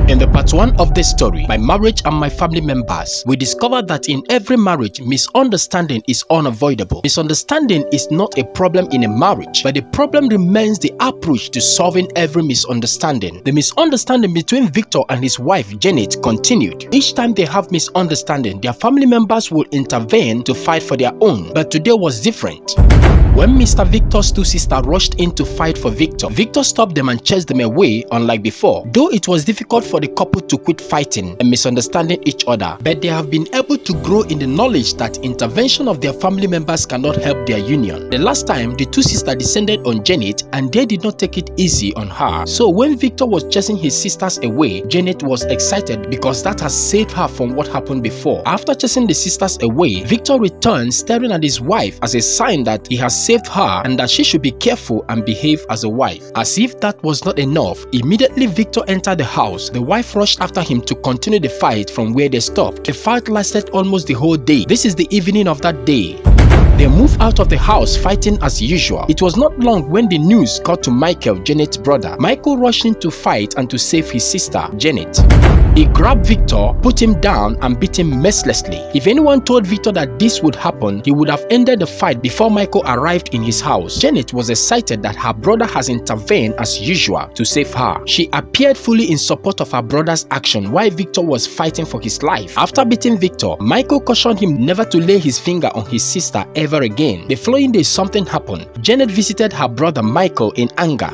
In the part 1 of this story, My Marriage and My Family Members, we discover that in every marriage, misunderstanding is unavoidable. Misunderstanding is not a problem in a marriage, but the problem remains the approach to solving every misunderstanding. The misunderstanding between Victor and his wife Janet continued. Each time they have misunderstanding, their family members will intervene to fight for their own, but today was different. When Mr. Victor's two sisters rushed in to fight for Victor, Victor stopped them and chased them away, unlike before. Though it was difficult for the couple to quit fighting and misunderstanding each other, but they have been able to grow in the knowledge that intervention of their family members cannot help their union. The last time, the two sisters descended on Janet and they did not take it easy on her. So when Victor was chasing his sisters away, Janet was excited because that has saved her from what happened before. After chasing the sisters away, Victor returned staring at his wife as a sign that he has saved her and that she should be careful and behave as a wife. As if that was not enough, immediately Victor entered the house. The wife rushed after him to continue the fight from where they stopped. The fight lasted almost the whole day. This is the evening of that day. They moved out of the house fighting as usual. It was not long when the news got to Michael, Janet's brother. Michael rushed in to fight and to save his sister, Janet. He grabbed Victor, put him down and beat him mercilessly. If anyone told Victor that this would happen, he would have ended the fight before Michael arrived in his house. Janet was excited that her brother has intervened as usual to save her. She appeared fully in support of her brother's action while Victor was fighting for his life. After beating Victor, Michael cautioned him never to lay his finger on his sister ever again. The following day, something happened. Janet visited her brother Michael in anger.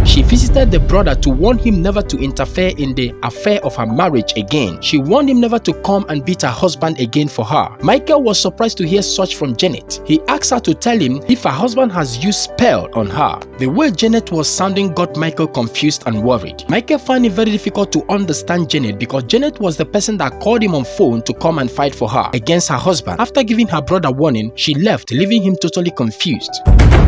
She visited the brother to warn him never to interfere in the affair of her marriage again. She warned him never to come and beat her husband again for her. Michael was surprised to hear such from Janet. He asked her to tell him if her husband has used spell on her. The way Janet was sounding got Michael confused and worried. Michael found it very difficult to understand Janet because Janet was the person that called him on phone to come and fight for her against her husband. After giving her brother warning, she left, leaving him totally confused.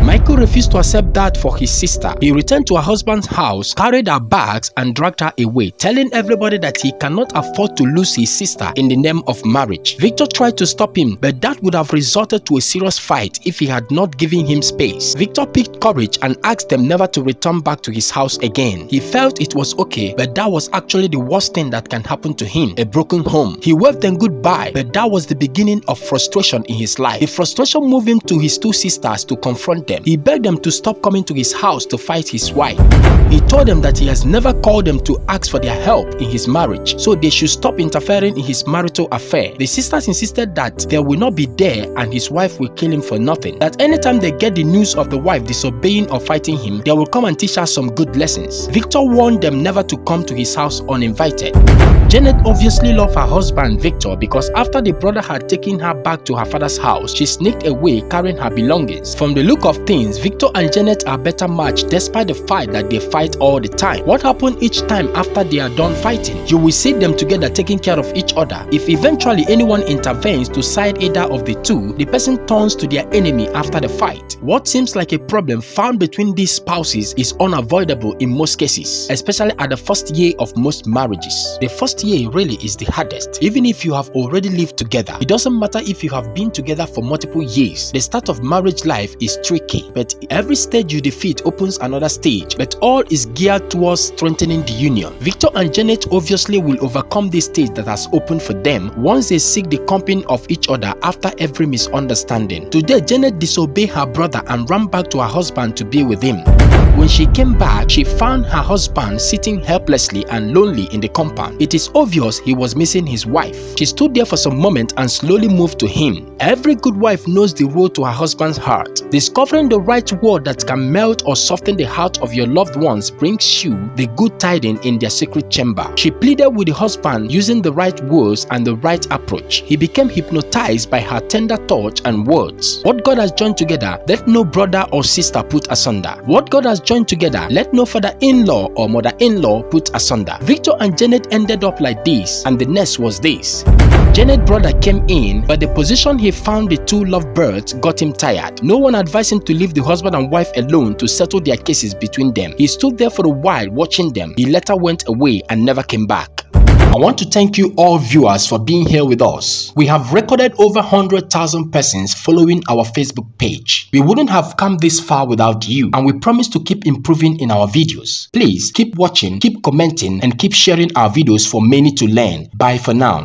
Michael refused to accept that for his sister. He returned to her husband's house, carried her bags and dragged her away, telling everybody that he cannot afford to lose his sister in the name of marriage. Victor tried to stop him, but that would have resulted to a serious fight if he had not given him space. Victor picked courage and asked them never to return back to his house again. He felt it was okay, but that was actually the worst thing that can happen to him, a broken home. He waved them goodbye, but that was the beginning of frustration in his life. The frustration moved him to his two sisters to confront them. He begged them to stop coming to his house to fight his wife. He told them that he has never called them to ask for their help in his marriage, so they should stop interfering in his marital affair. The sisters insisted that they will not be there and his wife will kill him for nothing. That anytime they get the news of the wife disobeying or fighting him, they will come and teach her some good lessons. Victor warned them never to come to his house uninvited. Janet obviously loved her husband Victor because after the brother had taken her back to her father's house, she sneaked away carrying her belongings. From the look of things, Victor and Janet are better matched despite the fact that they fight all the time. What happened each time after they are done fighting? You will see them together taking care of each other. If eventually anyone intervenes to side either of the two, the person turns to their enemy after the fight. What seems like a problem found between these spouses is unavoidable in most cases, especially at the first year of most marriages. The first year really is the hardest. Even if you have already lived together, it doesn't matter if you have been together for multiple years. The start of marriage life is tricky, but every stage you defeat opens another stage, but all is geared towards strengthening the union. Victor and Janet obviously will overcome this stage that has opened for them once they seek the company of each other after every misunderstanding. Today, Janet disobeyed her brother and ran back to her husband to be with him. When she came back, she found her husband sitting helplessly and lonely in the compound. It is obvious he was missing his wife. She stood there for some moment and slowly moved to him. Every good wife knows the road to her husband's heart. Discovering the right word that can melt or soften the heart of your loved ones brings you the good tidings in their secret chamber. She pleaded with the husband using the right words and the right approach. He became hypnotized by her tender touch and words. What God has joined together, let no brother or sister put asunder. What God has joined together, let no father-in-law or mother-in-law put asunder. Victor and Janet ended up like this, and the next was this. Janet's brother came in, but the position he found the two lovebirds got him tired. No one advised him to leave the husband and wife alone to settle their cases between them. He stood there for a while watching them. He later went away and never came back. I want to thank you all viewers for being here with us. We have recorded over 100,000 persons following our Facebook page. We wouldn't have come this far without you, and we promise to keep improving in our videos. Please keep watching, keep commenting, and keep sharing our videos for many to learn. Bye for now.